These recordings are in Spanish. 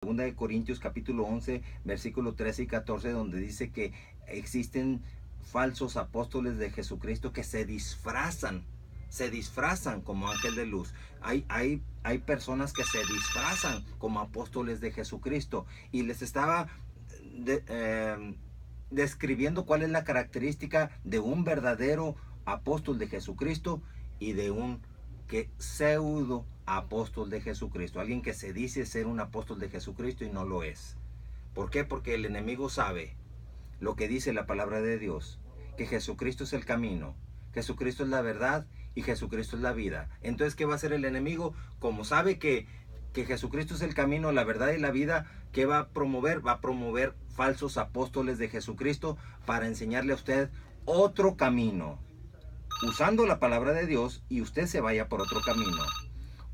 Segunda de Corintios capítulo 11, versículo 13 y 14, donde dice que existen falsos apóstoles de Jesucristo que se disfrazan como ángel de luz. Hay personas que se disfrazan como apóstoles de Jesucristo, y les estaba describiendo cuál es la característica de un verdadero apóstol de Jesucristo y de un pseudo apóstol de Jesucristo, alguien que se dice ser un apóstol de Jesucristo y no lo es. ¿Por qué? Porque el enemigo sabe lo que dice la palabra de Dios, que Jesucristo es el camino, Jesucristo es la verdad y Jesucristo es la vida. Entonces, ¿qué va a hacer el enemigo? Como sabe que Jesucristo es el camino, la verdad y la vida, ¿qué va a promover? Va a promover falsos apóstoles de Jesucristo para enseñarle a usted otro camino, usando la palabra de Dios, y usted se vaya por otro camino,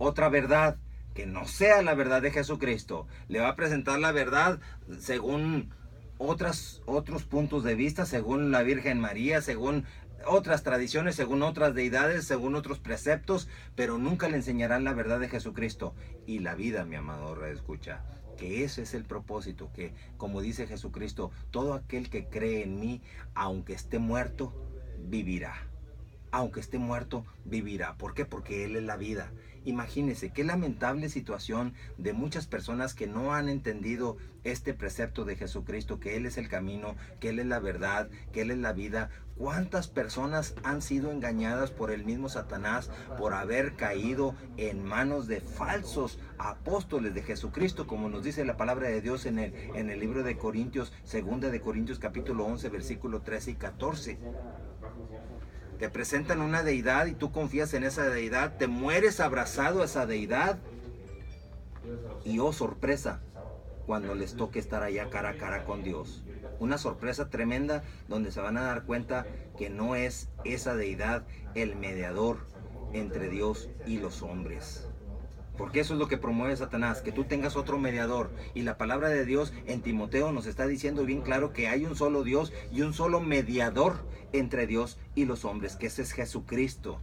otra verdad que no sea la verdad de Jesucristo. Le va a presentar la verdad según otros puntos de vista, según la Virgen María, según otras tradiciones, según otras deidades, según otros preceptos, pero nunca le enseñarán la verdad de Jesucristo y la vida, mi amado reescucha. Que ese es el propósito, que como dice Jesucristo, todo aquel que cree en mí, aunque esté muerto, vivirá. Aunque esté muerto, vivirá. ¿Por qué? Porque Él es la vida. Imagínense qué lamentable situación de muchas personas que no han entendido este precepto de Jesucristo, que Él es el camino, que Él es la verdad, que Él es la vida. ¿Cuántas personas han sido engañadas por el mismo Satanás por haber caído en manos de falsos apóstoles de Jesucristo? Como nos dice la palabra de Dios en el libro de Corintios, segunda de Corintios capítulo 11, versículo 13 y 14. Te presentan una deidad y tú confías en esa deidad, te mueres abrazado a esa deidad y oh sorpresa, cuando les toque estar allá cara a cara con Dios. Una sorpresa tremenda donde se van a dar cuenta que no es esa deidad el mediador entre Dios y los hombres. Porque eso es lo que promueve Satanás, que tú tengas otro mediador. Y la palabra de Dios en Timoteo nos está diciendo bien claro que hay un solo Dios y un solo mediador entre Dios y los hombres, que ese es Jesucristo.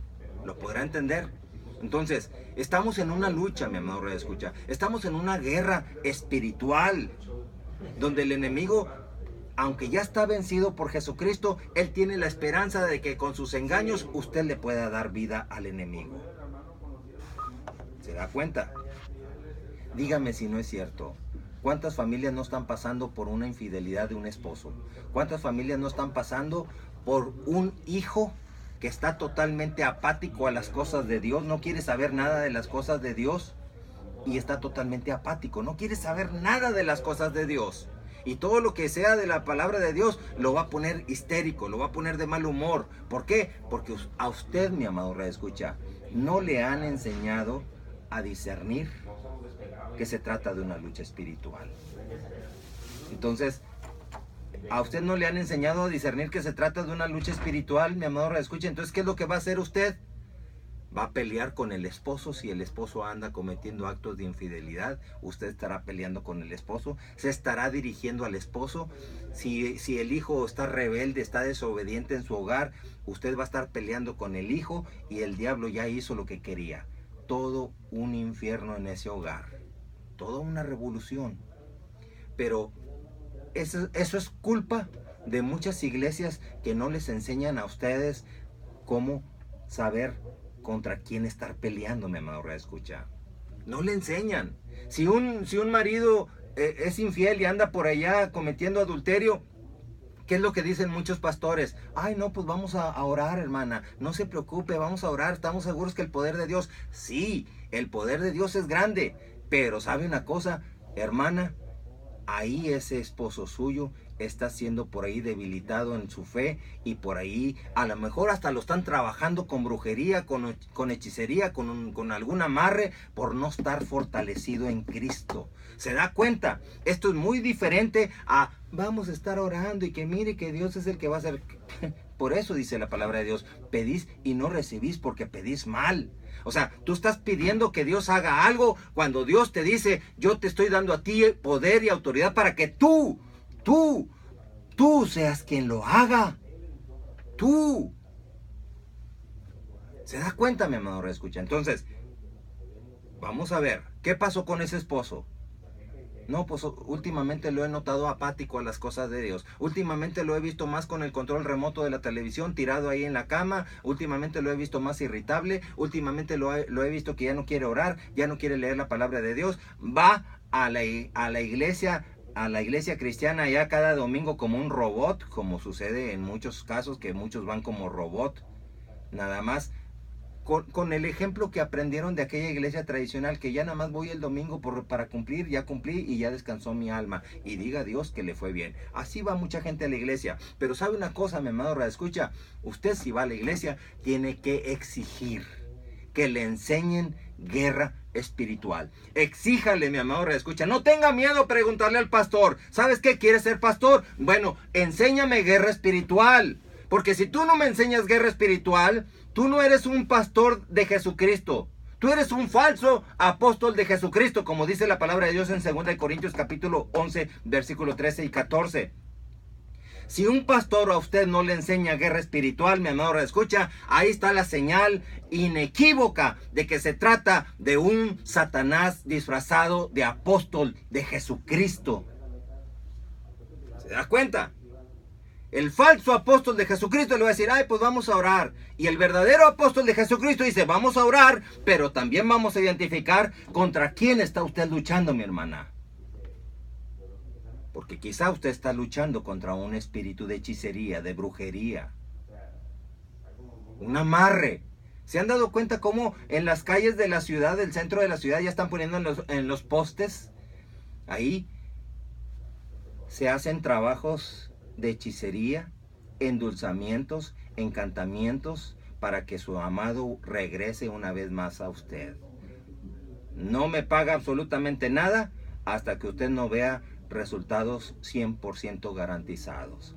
¿Lo podrá entender? Entonces, estamos en una lucha, mi amado redescucha. Estamos en una guerra espiritual, donde el enemigo, aunque ya está vencido por Jesucristo, él tiene la esperanza de que con sus engaños usted le pueda dar vida al enemigo. ¿Se da cuenta? Dígame si no es cierto. ¿Cuántas familias no están pasando por una infidelidad de un esposo? ¿Cuántas familias no están pasando por un hijo que está totalmente apático a las cosas de Dios? No quiere saber nada de las cosas de Dios y está totalmente apático. No quiere saber nada de las cosas de Dios. Y todo lo que sea de la palabra de Dios lo va a poner histérico, lo va a poner de mal humor. ¿Por qué? Porque a usted, mi amado redescucha, no le han enseñado a discernir que se trata de una lucha espiritual. Entonces, a usted no le han enseñado a discernir que se trata de una lucha espiritual, mi amado redescucha. Entonces, ¿qué es lo que va a hacer usted? Va a pelear con el esposo. Si el esposo anda cometiendo actos de infidelidad, usted estará peleando con el esposo, se estará dirigiendo al esposo. Si el hijo está rebelde, está desobediente en su hogar, usted va a estar peleando con el hijo y el diablo ya hizo lo que quería. Todo un infierno en ese hogar, toda una revolución. Pero eso es culpa de muchas iglesias que no les enseñan a ustedes cómo saber contra quién estar peleando, mi amado redescucha. No le enseñan. Si un marido es infiel y anda por allá cometiendo adulterio, ¿qué es lo que dicen muchos pastores? Ay, no, pues vamos a orar, hermana. No se preocupe, vamos a orar. Estamos seguros que el poder de Dios... Sí, el poder de Dios es grande. Pero ¿sabe una cosa, hermana? Ahí ese esposo suyo está siendo por ahí debilitado en su fe, y por ahí a lo mejor hasta lo están trabajando con brujería, con hechicería, con algún amarre, por no estar fortalecido en Cristo. ¿Se da cuenta? Esto es muy diferente a vamos a estar orando y que mire que Dios es el que va a hacer. Por eso dice la palabra de Dios, pedís y no recibís porque pedís mal. O sea, tú estás pidiendo que Dios haga algo cuando Dios te dice, yo te estoy dando a ti poder y autoridad para que tú seas quien lo haga. Tú. ¿Se da cuenta, mi amado reescucha? Entonces, vamos a ver, ¿qué pasó con ese esposo? No, pues últimamente lo he notado apático a las cosas de Dios. Últimamente lo he visto más con el control remoto de la televisión, tirado ahí en la cama. Últimamente lo he visto más irritable. Últimamente lo he visto que ya no quiere orar, ya no quiere leer la palabra de Dios. Va a la iglesia cristiana ya cada domingo como un robot, como sucede en muchos casos, que muchos van como robot. Nada más con el ejemplo que aprendieron de aquella iglesia tradicional, que ya nada más voy el domingo para cumplir, ya cumplí y ya descansó mi alma. Y diga Dios que le fue bien. Así va mucha gente a la iglesia. Pero sabe una cosa, mi amado radioescucha, usted si va a la iglesia tiene que exigir que le enseñen guerra espiritual. Exíjale, mi amado radioescucha. No tenga miedo a preguntarle al pastor. ¿Sabes qué? ¿Quieres ser pastor? Bueno, enséñame guerra espiritual. Porque si tú no me enseñas guerra espiritual, tú no eres un pastor de Jesucristo. Tú eres un falso apóstol de Jesucristo, como dice la palabra de Dios en 2 Corintios capítulo 11, versículo 13 y 14. Si un pastor a usted no le enseña guerra espiritual, mi amado escucha, ahí está la señal inequívoca de que se trata de un Satanás disfrazado de apóstol de Jesucristo. ¿Se da cuenta? El falso apóstol de Jesucristo le va a decir, ay, pues vamos a orar. Y el verdadero apóstol de Jesucristo dice, vamos a orar, pero también vamos a identificar contra quién está usted luchando, mi hermana. Porque quizá usted está luchando contra un espíritu de hechicería, de brujería. Un amarre. ¿Se han dado cuenta cómo en las calles de la ciudad, del centro de la ciudad, ya están poniendo en los postes? Ahí se hacen trabajos de hechicería, endulzamientos, encantamientos, para que su amado regrese una vez más a usted. No me paga absolutamente nada hasta que usted no vea resultados 100% garantizados.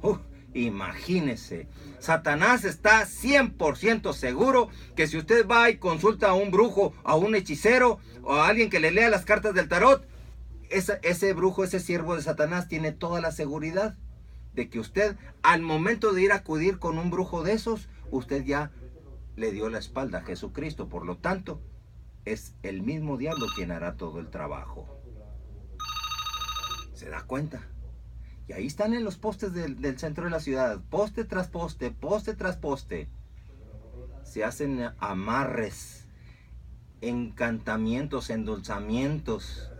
Imagínese, Satanás está 100% seguro que si usted va y consulta a un brujo, a un hechicero o a alguien que le lea las cartas del tarot, ese brujo, ese siervo de Satanás tiene toda la seguridad de que usted, al momento de ir a acudir con un brujo de esos, usted ya le dio la espalda a Jesucristo. Por lo tanto, es el mismo diablo quien hará todo el trabajo. ¿Se da cuenta? Y ahí están en los postes del centro de la ciudad, poste tras poste, poste tras poste. Se hacen amarres, encantamientos, endulzamientos,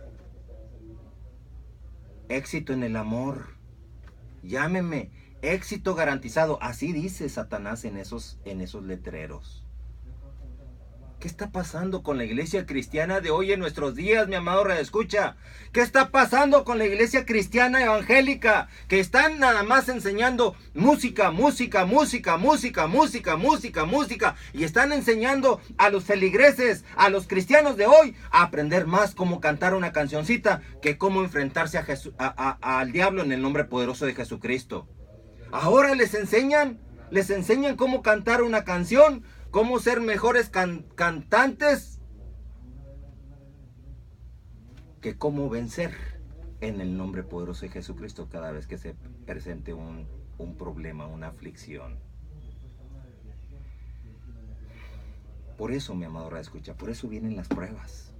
éxito en el amor. Llámeme, éxito garantizado. Así dice Satanás en esos letreros. ¿Qué está pasando con la iglesia cristiana de hoy en nuestros días, mi amado radioescucha? ¿Qué está pasando con la iglesia cristiana evangélica? Que están nada más enseñando música, música, música, música, música, música, música. Y están enseñando a los feligreses, a los cristianos de hoy, a aprender más cómo cantar una cancioncita que cómo enfrentarse al diablo en el nombre poderoso de Jesucristo. Ahora les enseñan cómo cantar una canción, cómo ser mejores cantantes, que cómo vencer en el nombre poderoso de Jesucristo cada vez que se presente un problema, una aflicción. Por eso, mi amado radioescucha, por eso vienen las pruebas.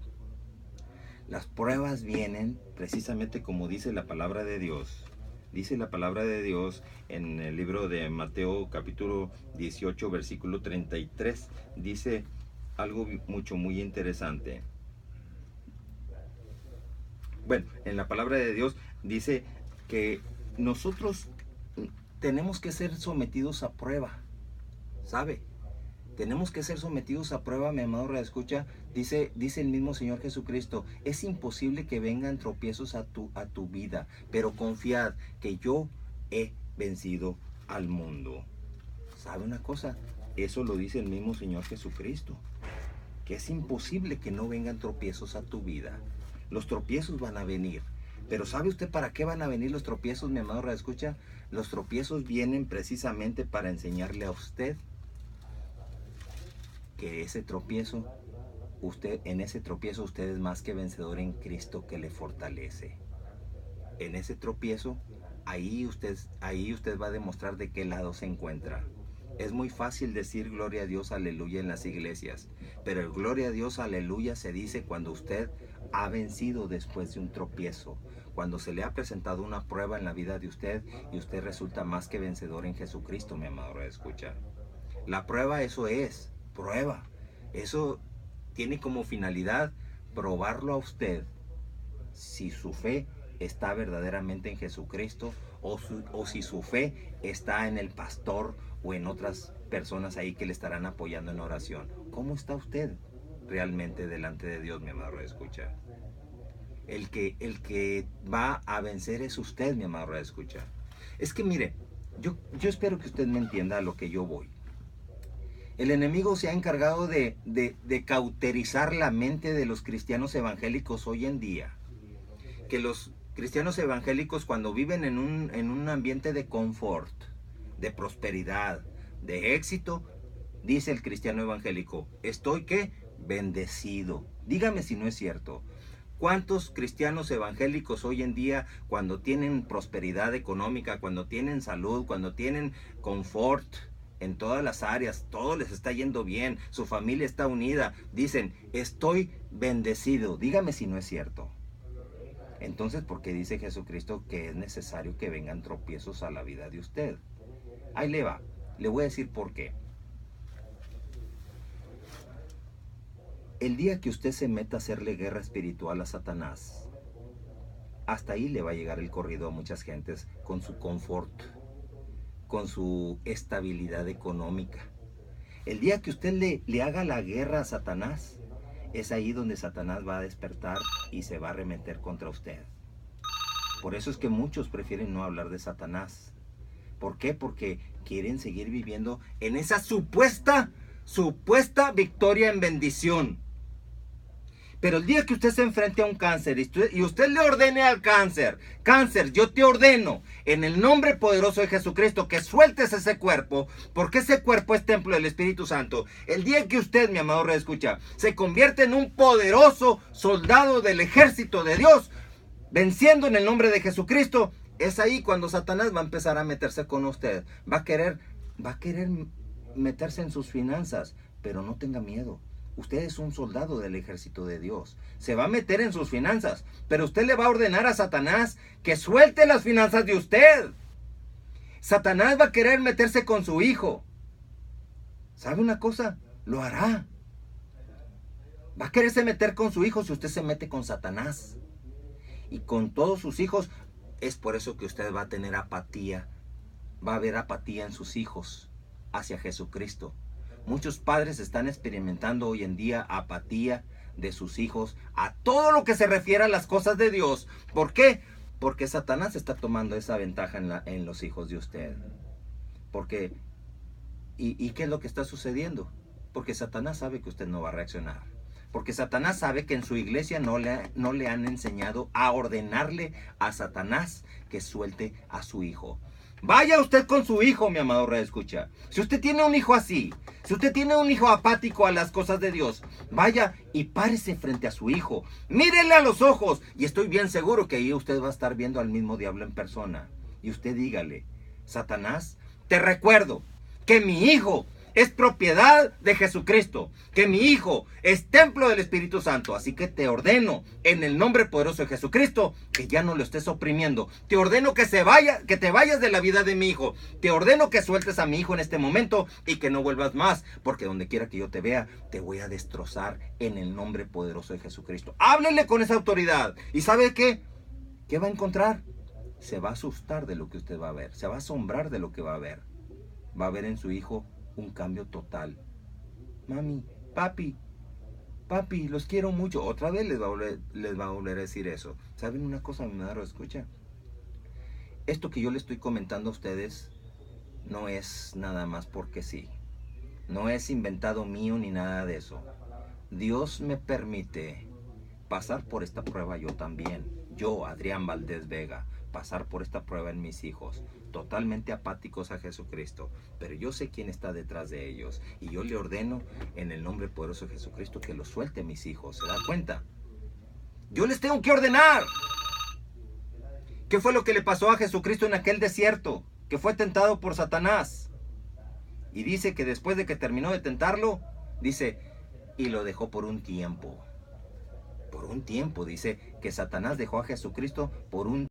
Las pruebas vienen precisamente como dice la palabra de Dios. Dice la palabra de Dios en el libro de Mateo capítulo 18 versículo 33. Dice algo muy interesante. Bueno, en la palabra de Dios dice que nosotros tenemos que ser sometidos a prueba. ¿Sabe? Tenemos que ser sometidos a prueba, mi amado radioescucha. Dice el mismo Señor Jesucristo, es imposible que vengan tropiezos a tu vida, pero confiad que yo he vencido al mundo. ¿Sabe una cosa? Eso lo dice el mismo Señor Jesucristo, que es imposible que no vengan tropiezos a tu vida. Los tropiezos van a venir. Pero ¿sabe usted para qué van a venir los tropiezos, mi amado radioescucha? Los tropiezos vienen precisamente para enseñarle a usted que ese tropiezo, en ese tropiezo usted es más que vencedor en Cristo que le fortalece. En ese tropiezo, ahí usted va a demostrar de qué lado se encuentra. Es muy fácil decir gloria a Dios, aleluya en las iglesias, pero el gloria a Dios, aleluya se dice cuando usted ha vencido después de un tropiezo, cuando se le ha presentado una prueba en la vida de usted y usted resulta más que vencedor en Jesucristo, mi amado escucha. La prueba, eso es, prueba. Eso tiene como finalidad probarlo a usted si su fe está verdaderamente en Jesucristo o si su fe está en el pastor o en otras personas ahí que le estarán apoyando en oración. ¿Cómo está usted realmente delante de Dios, mi amado escucha? El que va a vencer es usted, mi amado escucha. Es que mire, yo espero que usted me entienda a lo que yo voy. El enemigo se ha encargado de cauterizar la mente de los cristianos evangélicos hoy en día. Que los cristianos evangélicos, cuando viven en un ambiente de confort, de prosperidad, de éxito, dice el cristiano evangélico, ¿estoy qué? Bendecido. Dígame si no es cierto. ¿Cuántos cristianos evangélicos hoy en día, cuando tienen prosperidad económica, cuando tienen salud, cuando tienen confort en todas las áreas, todo les está yendo bien, su familia está unida, dicen, estoy bendecido? Dígame si no es cierto. Entonces, ¿por qué dice Jesucristo que es necesario que vengan tropiezos a la vida de usted? Ahí le va. Le voy a decir por qué. El día que usted se meta a hacerle guerra espiritual a Satanás, hasta ahí le va a llegar el corrido a muchas gentes con su confort, con su estabilidad económica. El día que usted le haga la guerra a Satanás, es ahí donde Satanás va a despertar y se va a arremeter contra usted. Por eso es que muchos prefieren no hablar de Satanás. ¿Por qué? Porque quieren seguir viviendo en esa supuesta victoria en bendición. Pero el día que usted se enfrente a un cáncer y usted le ordene al cáncer, yo te ordeno en el nombre poderoso de Jesucristo que sueltes ese cuerpo, porque ese cuerpo es templo del Espíritu Santo. El día que usted, mi amado reescucha, se convierte en un poderoso soldado del ejército de Dios, venciendo en el nombre de Jesucristo, es ahí cuando Satanás va a empezar a meterse con usted. Va a querer meterse en sus finanzas, pero no tenga miedo. Usted es un soldado del ejército de Dios. Se va a meter en sus finanzas, pero usted le va a ordenar a Satanás que suelte las finanzas de usted. Satanás va a querer meterse con su hijo. ¿Sabe una cosa? Lo hará. Va a quererse meter con su hijo si usted se mete con Satanás. Y con todos sus hijos, es por eso que usted va a tener apatía. Va a haber apatía en sus hijos hacia Jesucristo. Muchos padres están experimentando hoy en día apatía de sus hijos a todo lo que se refiere a las cosas de Dios. ¿Por qué? Porque Satanás está tomando esa ventaja en los hijos de usted. Porque, ¿y qué es lo que está sucediendo? Porque Satanás sabe que usted no va a reaccionar. Porque Satanás sabe que en su iglesia no le han enseñado a ordenarle a Satanás que suelte a su hijo. Vaya usted con su hijo, mi amado reescucha. Si usted tiene un hijo así, si usted tiene un hijo apático a las cosas de Dios, vaya y párese frente a su hijo. Mírele a los ojos. Y estoy bien seguro que ahí usted va a estar viendo al mismo diablo en persona. Y usted dígale, Satanás, te recuerdo que mi hijo es propiedad de Jesucristo, que mi hijo es templo del Espíritu Santo. Así que te ordeno en el nombre poderoso de Jesucristo que ya no lo estés oprimiendo. Te ordeno que te vayas de la vida de mi hijo. Te ordeno que sueltes a mi hijo en este momento y que no vuelvas más, porque donde quiera que yo te vea, te voy a destrozar en el nombre poderoso de Jesucristo. Háblele con esa autoridad. ¿Y sabe qué? ¿Qué va a encontrar? Se va a asustar de lo que usted va a ver. Se va a asombrar de lo que va a ver. Va a ver en su hijo un cambio total. Mami, papi, los quiero mucho. Otra vez les va a volver a decir eso. ¿Saben una cosa, mi madre? Escucha. Esto que yo le estoy comentando a ustedes no es nada más porque sí. No es inventado mío ni nada de eso. Dios me permite pasar por esta prueba yo también. Yo, Adrián Valdés Vega, pasar por esta prueba en mis hijos, totalmente apáticos a Jesucristo, pero yo sé quién está detrás de ellos y yo le ordeno en el nombre poderoso de Jesucristo que los suelte, mis hijos. ¿Se da cuenta? Yo les tengo que ordenar. ¿Qué fue lo que le pasó a Jesucristo en aquel desierto? Que fue tentado por Satanás. Y dice que después de que terminó de tentarlo, dice, y lo dejó por un tiempo. por un tiempo. Dice que Satanás dejó a Jesucristo por un